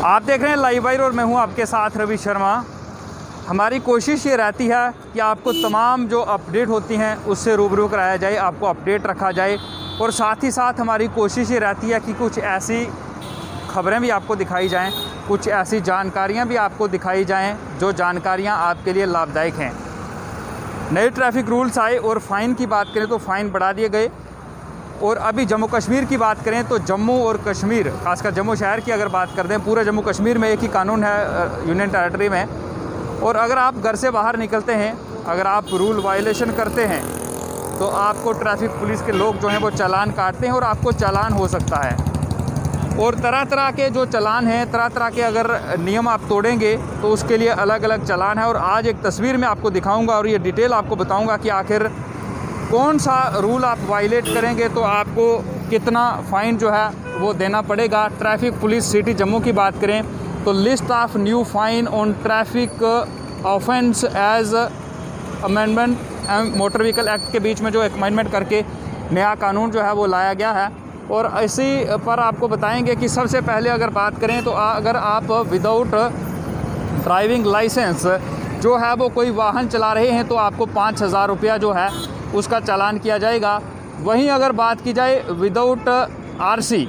आप देख रहे हैं लाइव वायर और मैं हूं आपके साथ रवि शर्मा। हमारी कोशिश ये रहती है कि आपको तमाम जो अपडेट होती हैं उससे रूबरू कराया जाए, आपको अपडेट रखा जाए। और साथ ही साथ हमारी कोशिश ये रहती है कि कुछ ऐसी खबरें भी आपको दिखाई जाएं, कुछ ऐसी जानकारियां भी आपको दिखाई जाएं जो जानकारियां आपके लिए लाभदायक हैं। नए ट्रैफिक रूल्स आए और फ़ाइन की बात करें तो फ़ाइन बढ़ा दिए गए। और अभी जम्मू कश्मीर की बात करें तो जम्मू और कश्मीर, खासकर जम्मू शहर की अगर बात करते हैं, पूरे जम्मू कश्मीर में एक ही कानून है यूनियन टेरेटरी में। और अगर आप घर से बाहर निकलते हैं, अगर आप रूल वायलेशन करते हैं तो आपको ट्रैफिक पुलिस के लोग जो हैं वो चालान काटते हैं और आपको चालान हो सकता है। और तरह तरह के जो चालान हैं, तरह तरह के अगर नियम आप तोड़ेंगे तो उसके लिए अलग अलग चालान है। और आज एक तस्वीर में आपको दिखाऊंगा और ये डिटेल आपको बताऊंगा कि आखिर कौन सा रूल आप वायलेट करेंगे तो आपको कितना फ़ाइन जो है वो देना पड़ेगा। ट्रैफिक पुलिस सिटी जम्मू की बात करें तो list of new fine on traffic offence as amendment and motor vehicle act के बीच में जो अमेंडमेंट करके नया कानून जो है वो लाया गया है। और इसी पर आपको बताएंगे कि सबसे पहले अगर बात करें तो अगर आप विदाउट ड्राइविंग लाइसेंस जो है वो कोई वाहन चला रहे हैं तो आपको 5,000 रुपया जो है उसका चालान किया जाएगा। वहीं अगर बात की जाए विदाउट आरसी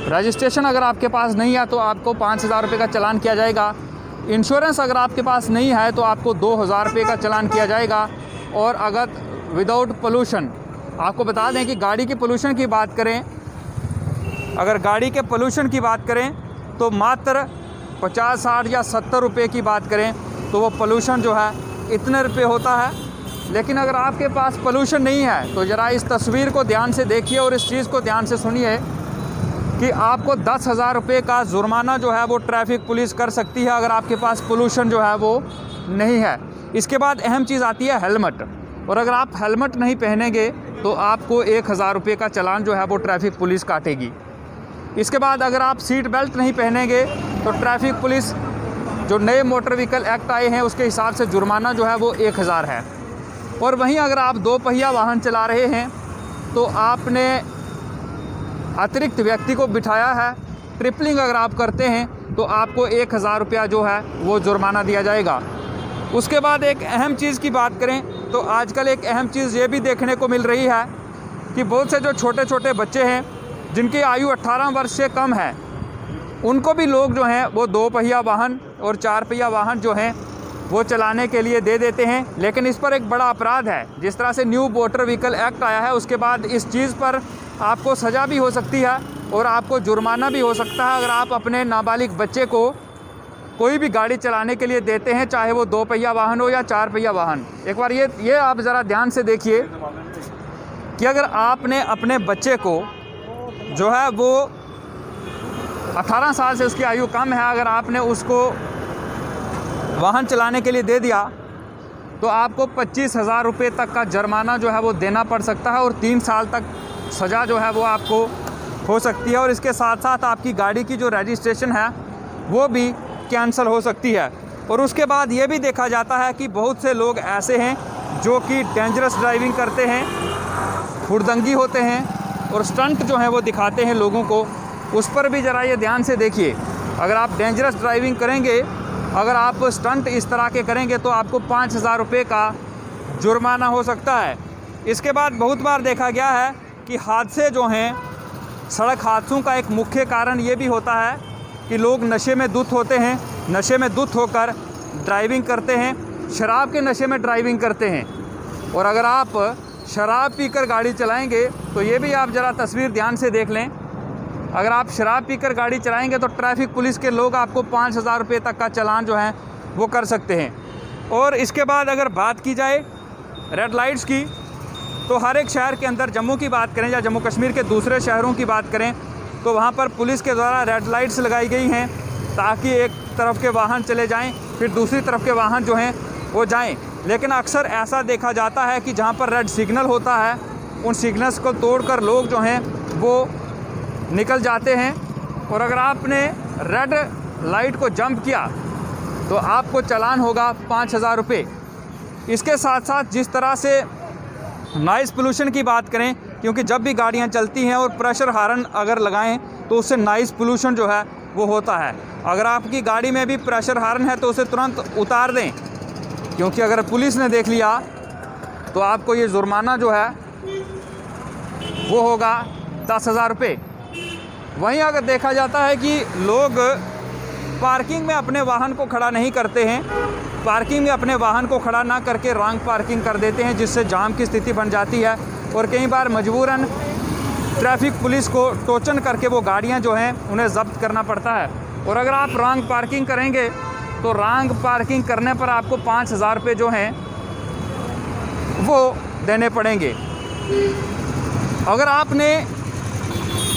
रजिस्ट्रेशन अगर आपके पास नहीं है तो आपको 5,000 रुपये का चालान किया जाएगा। इंश्योरेंस अगर आपके पास नहीं है तो आपको 2,000 रुपये का चालान किया जाएगा। और अगर विदाउट पोल्यूशन, आपको बता दें कि गाड़ी की पोल्यूशन की बात करें, अगर गाड़ी के पोल्यूशन की बात करें तो मात्र 50, 60 या 70 रुपये की बात करें तो वो पोल्यूशन जो है इतने रुपये होता है। लेकिन अगर आपके पास पोल्यूशन नहीं है तो ज़रा इस तस्वीर को ध्यान से देखिए और इस चीज़ को ध्यान से सुनिए कि आपको 10,000 रुपये का जुर्माना जो है वो ट्रैफिक पुलिस कर सकती है अगर आपके पास पोल्यूशन जो है वो नहीं है। इसके बाद अहम चीज़ आती है हेलमेट। और अगर आप हेलमेट नहीं पहनेंगे तो आपको 1,000 रुपये का चालान जो है वो ट्रैफिक पुलिस काटेगी। इसके बाद अगर आप सीट बेल्ट नहीं पहनेंगे तो ट्रैफिक पुलिस जो नए मोटर व्हीकल एक्ट आए हैं उसके हिसाब से जुर्माना जो है वो 1,000 है। और वहीं अगर आप 2 पहिया वाहन चला रहे हैं तो आपने अतिरिक्त व्यक्ति को बिठाया है, ट्रिपलिंग अगर आप करते हैं तो आपको 1,000 रुपया जो है वो जुर्माना दिया जाएगा। उसके बाद एक अहम चीज़ की बात करें तो आजकल एक अहम चीज़ ये भी देखने को मिल रही है कि बहुत से जो छोटे छोटे बच्चे हैं जिनकी आयु 18 वर्ष से कम है उनको भी लोग जो हैं वो 2 पहिया वाहन और 4 पहिया वाहन जो हैं वो चलाने के लिए दे देते हैं। लेकिन इस पर एक बड़ा अपराध है। जिस तरह से न्यू मोटर व्हीकल एक्ट आया है उसके बाद इस चीज़ पर आपको सज़ा भी हो सकती है और आपको जुर्माना भी हो सकता है अगर आप अपने नाबालिग बच्चे को कोई भी गाड़ी चलाने के लिए देते हैं, चाहे वो 2 पहिया वाहन हो या 4 पहिया वाहन। एक बार ये आप ज़रा ध्यान से देखिए कि अगर आपने अपने बच्चे को जो है वो 18 साल से उसकी आयु कम है, अगर आपने उसको वाहन चलाने के लिए दे दिया तो आपको 25,000 रुपये तक का जुर्माना जो है वो देना पड़ सकता है और 3 साल तक सज़ा जो है वो आपको हो सकती है। और इसके साथ साथ आपकी गाड़ी की जो रजिस्ट्रेशन है वो भी कैंसिल हो सकती है। और उसके बाद ये भी देखा जाता है कि बहुत से लोग ऐसे हैं जो कि डेंजरस ड्राइविंग करते हैं, हुड़दंगी होते हैं और स्टंट जो है वो दिखाते हैं लोगों को। उस पर भी ज़रा ये ध्यान से देखिए। अगर आप डेंजरस ड्राइविंग करेंगे, अगर आप स्टंट इस तरह के करेंगे तो आपको 5,000 रुपये का जुर्माना हो सकता है। इसके बाद बहुत बार देखा गया है कि हादसे जो हैं, सड़क हादसों का एक मुख्य कारण ये भी होता है कि लोग नशे में धुत होते हैं, नशे में धुत होकर ड्राइविंग करते हैं, शराब के नशे में ड्राइविंग करते हैं। और अगर आप शराब पीकर गाड़ी चलाएँगे तो ये भी आप ज़रा तस्वीर ध्यान से देख लें। अगर आप शराब पीकर गाड़ी चलाएंगे तो ट्रैफिक पुलिस के लोग आपको 5,000 रुपये तक का चालान जो है वो कर सकते हैं। और इसके बाद अगर बात की जाए रेड लाइट्स की तो हर एक शहर के अंदर, जम्मू की बात करें या जम्मू कश्मीर के दूसरे शहरों की बात करें तो वहाँ पर पुलिस के द्वारा रेड लाइट्स लगाई गई हैं ताकि एक तरफ के वाहन चले जाएँ फिर दूसरी तरफ के वाहन जो हैं वो जाएँ। लेकिन अक्सर ऐसा देखा जाता है कि जहाँ पर रेड सिग्नल होता है उन सिग्नल्स को तोड़कर लोग जो हैं वो निकल जाते हैं। और अगर आपने रेड लाइट को जंप किया तो आपको चालान होगा 5,000 रुपये। इसके साथ साथ जिस तरह से नॉइज़ पोल्यूशन की बात करें, क्योंकि जब भी गाड़ियां चलती हैं और प्रेशर हार्न अगर लगाएं तो उससे नॉइज़ पोल्यूशन जो है वो होता है। अगर आपकी गाड़ी में भी प्रेशर हार्न है तो उसे तुरंत उतार दें, क्योंकि अगर पुलिस ने देख लिया तो आपको ये जुर्माना जो है वो होगा 10,000 रुपये। वहीं अगर देखा जाता है कि लोग पार्किंग में अपने वाहन को खड़ा नहीं करते हैं, पार्किंग में अपने वाहन को खड़ा ना करके रॉन्ग पार्किंग कर देते हैं, जिससे जाम की स्थिति बन जाती है और कई बार मजबूरन ट्रैफिक पुलिस को टोचन करके वो गाड़ियां जो हैं उन्हें ज़ब्त करना पड़ता है। और अगर आप रॉन्ग पार्किंग करेंगे तो रॉन्ग पार्किंग करने पर आपको 5,000 रुपये जो हैं वो देने पड़ेंगे। अगर आपने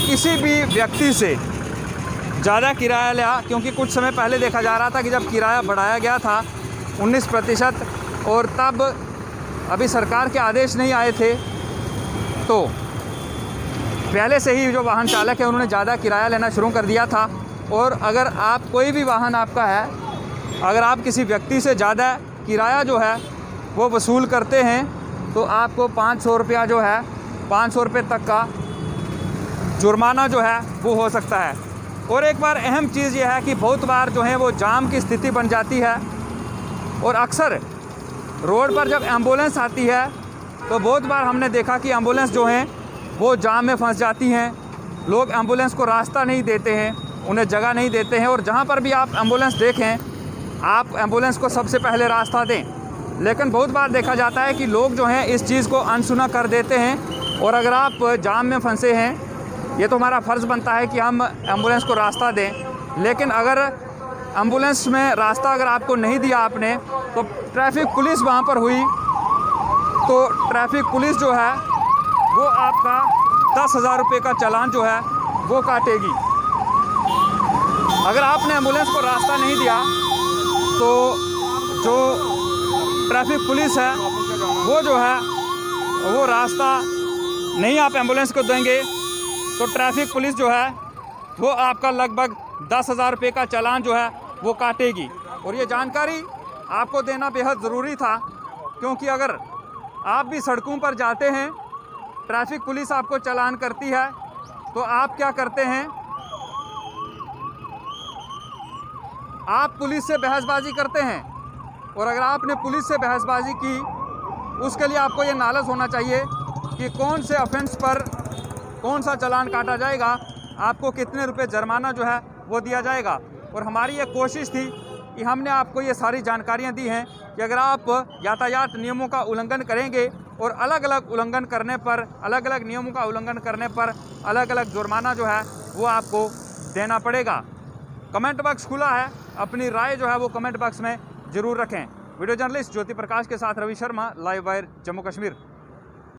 किसी भी व्यक्ति से ज़्यादा किराया लिया, क्योंकि कुछ समय पहले देखा जा रहा था कि जब किराया बढ़ाया गया था 19% और तब अभी सरकार के आदेश नहीं आए थे, तो पहले से ही जो वाहन चालक है उन्होंने ज़्यादा किराया लेना शुरू कर दिया था। और अगर आप कोई भी वाहन आपका है, अगर आप किसी व्यक्ति से ज़्यादा किराया जो है वो वसूल करते हैं तो आपको 500 रुपया जो है 500 रुपये तक का जुर्माना जो है वो हो सकता है। और एक बार अहम चीज़ ये है कि बहुत बार जो है वो जाम की स्थिति बन जाती है और अक्सर रोड पर जब एम्बुलेंस आती है तो बहुत बार हमने देखा कि एम्बुलेंस जो हैं वो जाम में फंस जाती हैं। लोग एम्बुलेंस को रास्ता नहीं देते हैं, उन्हें जगह नहीं देते हैं और जहाँ पर भी आप एम्बुलेंस देखें आप एम्बुलेंस को सबसे पहले रास्ता दें। लेकिन बहुत बार देखा जाता है कि लोग जो हैं इस चीज़ को अनसुना कर देते हैं और अगर आप जाम में फंसे हैं, ये तो हमारा फ़र्ज़ बनता है कि हम एम्बुलेंस को रास्ता दें। लेकिन अगर एम्बुलेंस में रास्ता अगर आपको नहीं दिया आपने, तो ट्रैफिक पुलिस वहाँ पर हुई तो ट्रैफिक पुलिस जो है वो आपका 10,000 रुपये का चालान जो है वो काटेगी। अगर आपने एम्बुलेंस को रास्ता नहीं दिया तो जो ट्रैफिक पुलिस है वो जो है वो रास्ता नहीं आप एम्बुलेंस को देंगे तो ट्रैफिक पुलिस जो है वो आपका लगभग 10,000 रुपये का चालान जो है वो काटेगी। और ये जानकारी आपको देना बेहद ज़रूरी था, क्योंकि अगर आप भी सड़कों पर जाते हैं, ट्रैफिक पुलिस आपको चालान करती है तो आप क्या करते हैं, आप पुलिस से बहसबाजी करते हैं। और अगर आपने पुलिस से बहसबाजी की, उसके लिए आपको ये नॉलेज होना चाहिए कि कौन से ऑफेंस पर कौन सा चालान काटा जाएगा, आपको कितने रुपए जुर्माना जो है वो दिया जाएगा। और हमारी ये कोशिश थी कि हमने आपको ये सारी जानकारियाँ दी हैं कि अगर आप यातायात नियमों का उल्लंघन करेंगे और अलग अलग उल्लंघन करने पर, अलग अलग नियमों का उल्लंघन करने पर अलग अलग जुर्माना जो है वो आपको देना पड़ेगा। कमेंट बॉक्स खुला है, अपनी राय जो है वो कमेंट बॉक्स में ज़रूर रखें। वीडियो जर्नलिस्ट ज्योति प्रकाश के साथ रवि शर्मा, लाइव वायर, जम्मू कश्मीर।